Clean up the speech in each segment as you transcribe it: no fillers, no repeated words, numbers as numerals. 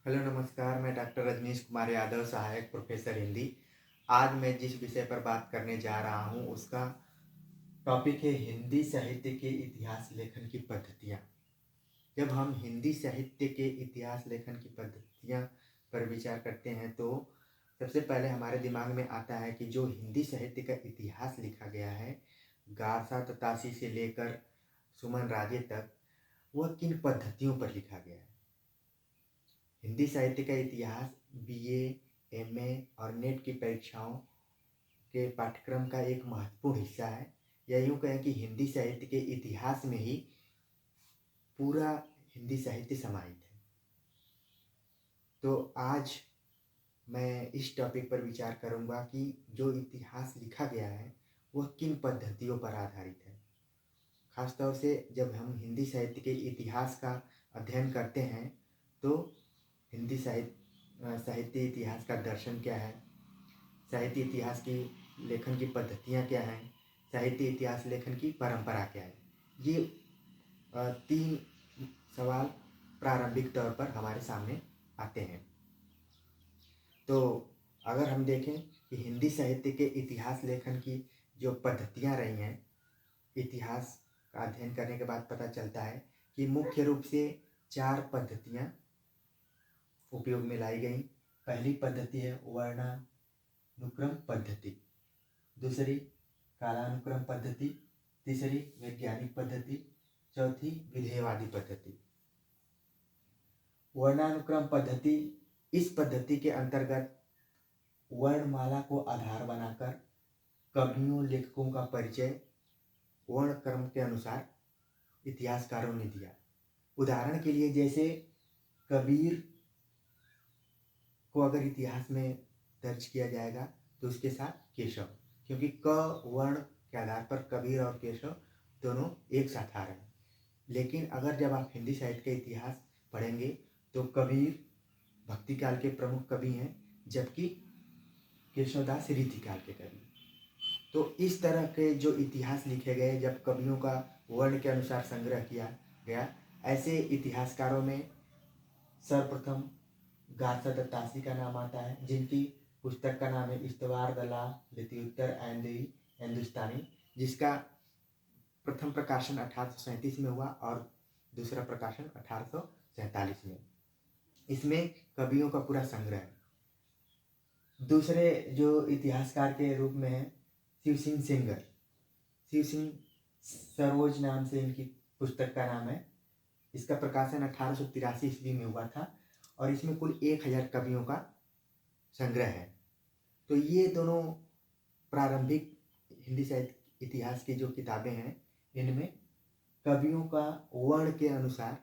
Hello नमस्कार, मैं doctor Rajneesh Kumar Yadav, सहायक प्रोफेसर हिंदी। आज मैं जिस विषय पर बात करने जा रहा हूँ उसका टॉपिक है हिंदी साहित्य के इतिहास लेखन की पद्धतियाँ। जब हम हिंदी साहित्य के इतिहास लेखन की पद्धतियाँ पर विचार करते हैं तो सबसे पहले हमारे दिमाग में आता है कि जो हिंदी साहित्य का इतिहास लिखा गया है, गारसा ततासी से लेकर सुमन राजे तक, वह किन पद्धतियों पर लिखा गया है। हिंदी साहित्य का इतिहास बीए, एमए और नेट की परीक्षाओं के पाठ्यक्रम का एक महत्वपूर्ण हिस्सा है। या यूँ कहें कि हिंदी साहित्य के इतिहास में ही पूरा हिंदी साहित्य समाहित है। तो आज मैं इस टॉपिक पर विचार करूंगा कि जो इतिहास लिखा गया है वह किन पद्धतियों पर आधारित है। खासतौर से जब हम हिंदी साहित्य के इतिहास का अध्ययन करते हैं तो हिंदी साहित्य इतिहास का दर्शन क्या है, साहित्य इतिहास की लेखन की पद्धतियाँ क्या हैं, साहित्य इतिहास लेखन की परंपरा क्या है, ये तीन सवाल प्रारंभिक तौर पर हमारे सामने आते हैं। तो अगर हम देखें कि हिंदी साहित्य के इतिहास लेखन की जो पद्धतियाँ रही हैं, इतिहास का अध्ययन करने के बाद पता चलता है कि मुख्य रूप से 4 पद्धतियाँ उपयोग में लाई गई। पहली पद्धति है वर्णानुक्रम पद्धति, दूसरी कालानुक्रम पद्धति, तीसरी वैज्ञानिक पद्धति, चौथी विधेयवादी पद्धति। वर्णानुक्रम पद्धति, इस पद्धति के अंतर्गत वर्णमाला को आधार बनाकर कवियों लेखकों का परिचय वर्ण क्रम के अनुसार इतिहासकारों ने दिया। उदाहरण के लिए जैसे कबीर को अगर इतिहास में दर्ज किया जाएगा तो उसके साथ केशव, क्योंकि क वर्ण के आधार पर कबीर और केशव दोनों एक साथ आ रहे हैं। लेकिन अगर जब आप हिंदी साहित्य का इतिहास पढ़ेंगे तो कबीर भक्ति काल के प्रमुख कवि हैं, जबकि केशवदास रीतिकाल के कवि। तो इस तरह के जो इतिहास लिखे गए, जब कवियों का वर्ण के अनुसार संग्रह किया गया, ऐसे इतिहासकारों में सर्वप्रथम गारसा दत्तासी का नाम आता है, जिनकी पुस्तक का नाम है इस्तवार दला लित्युत्तर एंड हिंदुस्तानी, जिसका प्रथम प्रकाशन 1837 में हुआ और दूसरा प्रकाशन 1847 में। इसमें कवियों का पूरा संग्रह है। दूसरे जो इतिहासकार के रूप में है शिव सिंह सेंगर, शिव सिंह सरोज नाम से इनकी पुस्तक का नाम है। इसका प्रकाशन 1883 ईस्वी में हुआ था और इसमें कुल 1000 कवियों का संग्रह है। तो ये दोनों प्रारंभिक हिंदी साहित्य इतिहास की जो किताबें हैं, इनमें कवियों का वर्ण के अनुसार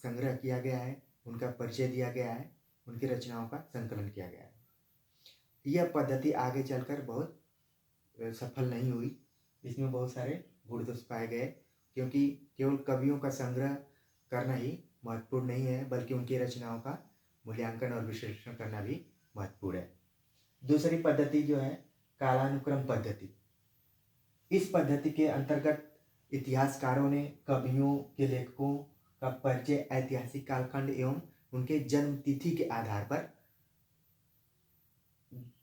संग्रह किया गया है, उनका परिचय दिया गया है, उनकी रचनाओं का संकलन किया गया है। यह पद्धति आगे चलकर बहुत सफल नहीं हुई। इसमें बहुत सारे गुण दोष पाए गए, क्योंकि केवल कवियों का संग्रह करना ही महत्वपूर्ण नहीं है, बल्कि उनकी रचनाओं का मूल्यांकन और विश्लेषण करना भी महत्वपूर्ण है। दूसरी पद्धति जो है कालानुक्रम पद्धति। इस पद्धति के अंतर्गत इतिहासकारों ने कवियों के लेखकों का परिचय ऐतिहासिक कालखंड एवं उनके जन्म तिथि के आधार पर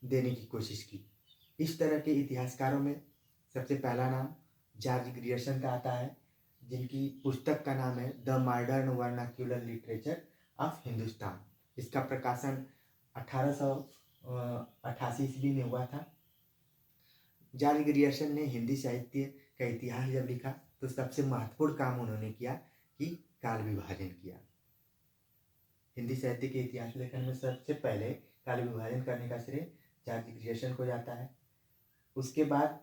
देने की कोशिश की। इस तरह के इतिहासकारों में सबसे पहला नाम जॉर्ज ग्रियर्सन का आता है, जिनकी पुस्तक का नाम है the modern vernacular literature of Hindustan. इसका प्रकाशन 1888 ईस्वी में हुआ था। जॉर्ज ग्रियर्सन ने हिंदी साहित्य का इतिहास जब लिखा तो सबसे महत्वपूर्ण काम उन्होंने किया कि काल विभाजन किया। हिंदी साहित्य के इतिहास लेखन में सबसे पहले काल विभाजन करने का श्रेय जॉर्ज ग्रियर्सन को जाता है। उसके बाद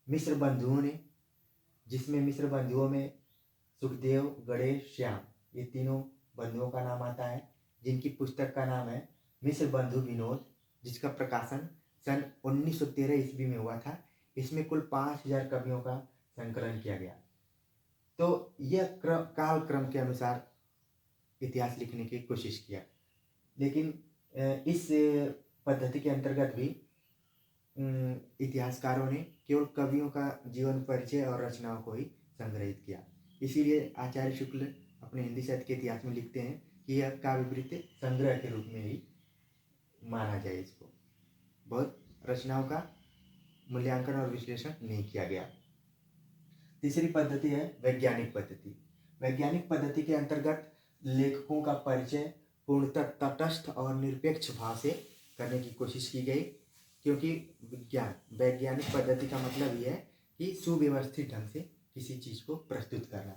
मिश्र बंधुओं ने, जिसमें मिश्र बंधुओं में सुखदेव, गणेश, श्याम, ये तीनों बंधुओं का नाम आता है, जिनकी पुस्तक का नाम है मिश्र बंधु विनोद, जिसका प्रकाशन सन 1913 ईस्वी में हुआ था। इसमें कुल 5000 कवियों का संकलन किया गया। तो यह काल क्रम के अनुसार इतिहास लिखने की कोशिश किया, लेकिन इस पद्धति के अंतर्गत भी इतिहासकारों ने केवल कवियों का जीवन परिचय और रचनाओं को ही संग्रहित किया। इसीलिए आचार्य शुक्ल अपने हिंदी साहित्य के इतिहास में लिखते हैं कि यह काव्य संग्रह के रूप में ही माना जाए इसको। बहुत रचनाओं का मूल्यांकन और विश्लेषण नहीं किया गया। तीसरी पद्धति है वैज्ञानिक पद्धति। वैज्ञानिक पद्धति के अंतर्गत लेखकों का परिचय पूर्णतः तटस्थ और निरपेक्ष भाव से करने की कोशिश की गई, क्योंकि वैज्ञानिक पद्धति का मतलब यह है कि सुव्यवस्थित ढंग से किसी चीज को प्रस्तुत करना।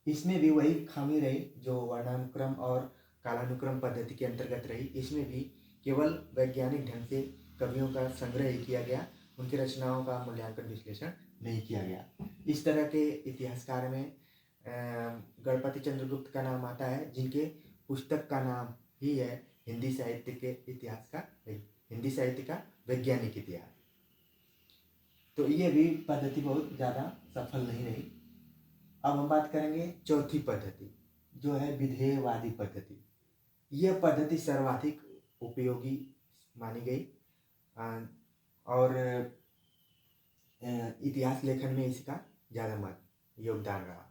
इसमें भी वही खामी रही जो वर्णानुक्रम और कालानुक्रम पद्धति के अंतर्गत रही। इसमें भी केवल वैज्ञानिक ढंग से कवियों का संग्रह ही किया गया, उनकी रचनाओं का मूल्यांकन विश्लेषण नहीं किया गया। इस तरह के इतिहासकार में गणपति चंद्रगुप्त का नाम आता है, जिनके पुस्तक का नाम ही है हिंदी साहित्य का वैज्ञानिक इतिहास। तो ये भी पद्धति बहुत ज़्यादा सफल नहीं रही। अब हम बात करेंगे चौथी पद्धति, जो है विधेयवादी पद्धति। यह पद्धति सर्वाधिक उपयोगी मानी गई और इतिहास लेखन में इसका ज़्यादा योगदान रहा।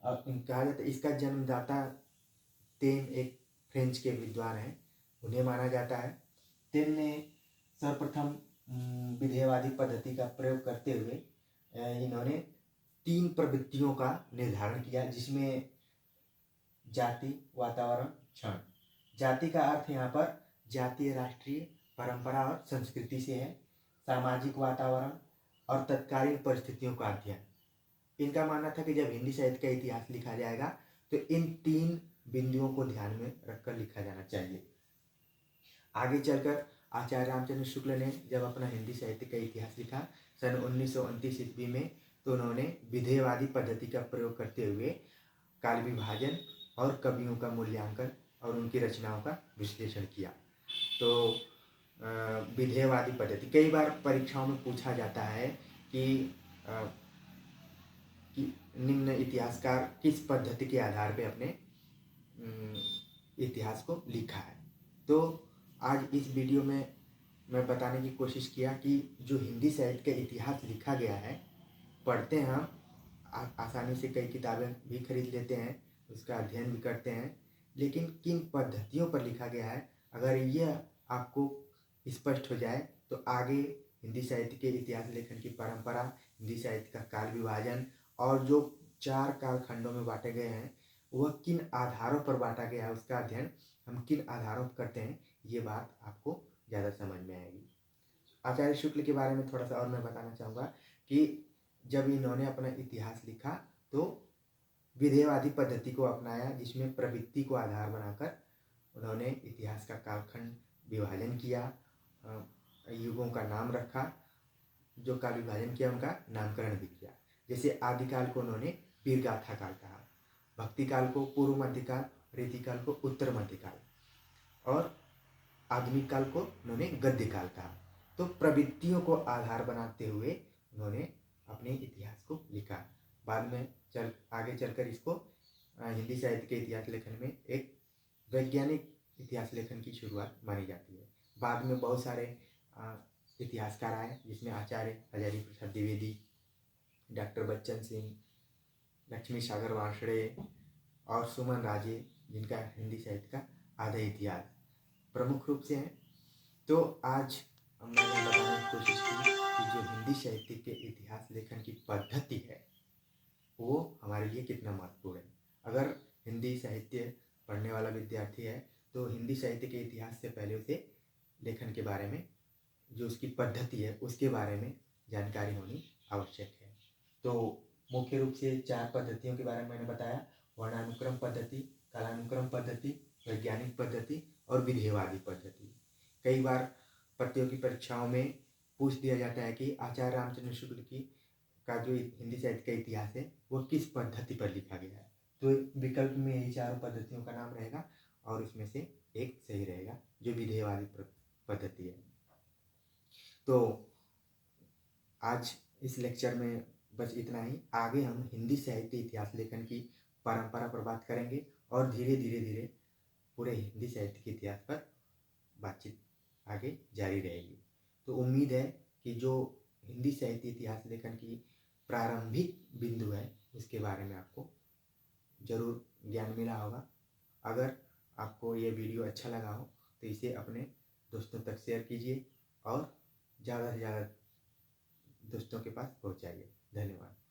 अब कहा जाता है इसका जन्मदाता तेन एक फ्रेंच के विद्वान हैं, उन्हें माना जाता है। तेन ने सर्वप्रथम विधेयवादी पद्धति का प्रयोग करते हुए इन्होंने 3 प्रवृत्तियों का निर्धारण किया, जिसमें जाति, वातावरण, क्षण। जाति का अर्थ यहाँ पर जातीय, राष्ट्रीय परंपरा और संस्कृति से है। सामाजिक वातावरण और तत्कालीन परिस्थितियों का अध्ययन। इनका मानना था कि जब हिंदी साहित्य का इतिहास लिखा जाएगा तो इन 3 बिंदुओं को ध्यान में रखकर लिखा जाना चाहिए। आगे चलकर आचार्य रामचंद्र शुक्ल ने जब अपना हिंदी साहित्य का इतिहास लिखा सन 1929 ईस्वी में, तो उन्होंने विधेयवादी पद्धति का प्रयोग करते हुए काल विभाजन और कवियों का मूल्यांकन और उनकी रचनाओं का विश्लेषण किया। तो विधेयवादी पद्धति कई बार परीक्षाओं में पूछा जाता है कि निम्न इतिहासकार किस पद्धति के आधार पे अपने इतिहास को लिखा है। तो आज इस वीडियो में मैं बताने की कोशिश किया कि जो हिंदी साहित्य का इतिहास लिखा गया है, पढ़ते हैं हम आसानी से, कई किताबें भी खरीद लेते हैं, उसका अध्ययन भी करते हैं, लेकिन किन पद्धतियों पर लिखा गया है अगर यह आपको स्पष्ट हो जाए तो आगे हिंदी साहित्य के इतिहास लेखन की परंपरा, हिंदी साहित्य का काल विभाजन और जो 4 कालखंडों में बांटे गए हैं वह किन आधारों पर बांटा गया है, उसका अध्ययन हम किन आधारों पर करते हैं, ये बात आपको ज़्यादा समझ में आएगी। आचार्य शुक्ल के बारे में थोड़ा सा और मैं बताना चाहूँगा कि जब इन्होंने अपना इतिहास लिखा तो विधेयवादी पद्धति को अपनाया, जिसमें प्रवृत्ति को आधार बनाकर उन्होंने इतिहास का कालखंड विभाजन किया, युगों का नाम रखा, जो काल विभाजन किया उनका नामकरण भी किया। जैसे आदिकाल को उन्होंने वीरगाथा काल कहा, भक्ति काल को पूर्व मध्यकाल, रीतिकाल को उत्तर मध्यकाल और आधुनिक काल को उन्होंने गद्य काल कहा। तो प्रवृत्तियों को आधार बनाते हुए उन्होंने अपने इतिहास को लिखा। बाद में आगे चलकर इसको हिंदी साहित्य के इतिहास लेखन में एक वैज्ञानिक इतिहास लेखन की शुरुआत मानी जाती है। बाद में बहुत सारे इतिहासकार आए, जिसमें आचार्य हजारी प्रसाद द्विवेदी, डॉक्टर बच्चन सिंह, लक्ष्मी सागर वार्ष्णेय और सुमन राजे, जिनका हिंदी साहित्य का आधा इतिहास प्रमुख रूप से है। तो आज मैंने बताने की कोशिश की कि जो हिंदी साहित्य के इतिहास लेखन की पद्धति है वो हमारे लिए कितना महत्वपूर्ण है। अगर हिंदी साहित्य पढ़ने वाला विद्यार्थी है तो हिंदी साहित्य के इतिहास से पहले उसे लेखन के बारे में, जो उसकी पद्धति है उसके बारे में जानकारी होनी आवश्यक है। तो मुख्य रूप से 4 पद्धतियों के बारे में मैंने बताया: वर्णानुक्रम पद्धति, कालानुक्रम पद्धति, वैज्ञानिक पद्धति और विधेयवादी पद्धति। कई बार प्रतियोगी परीक्षाओं में पूछ दिया जाता है कि आचार्य रामचंद्र शुक्ल की का जो हिंदी साहित्य का इतिहास है वह किस पद्धति पर लिखा गया है। तो विकल्प में यही 4 पद्धतियों का नाम रहेगा और उसमें से एक सही रहेगा, जो विधेयवादी पद्धति है। तो आज इस लेक्चर में बस इतना ही। आगे हम हिंदी साहित्य इतिहास लेखन की परंपरा पर बात करेंगे और धीरे धीरे पूरे हिंदी साहित्य के इतिहास पर बातचीत आगे जारी रहेगी। तो उम्मीद है कि जो हिंदी साहित्य इतिहास लेखन की प्रारंभिक बिंदु है उसके बारे में आपको जरूर ज्ञान मिला होगा। अगर आपको ये वीडियो अच्छा लगा हो तो इसे अपने दोस्तों तक शेयर कीजिए और ज़्यादा से ज़्यादा दोस्तों के पास पहुंचाइए। धन्यवाद।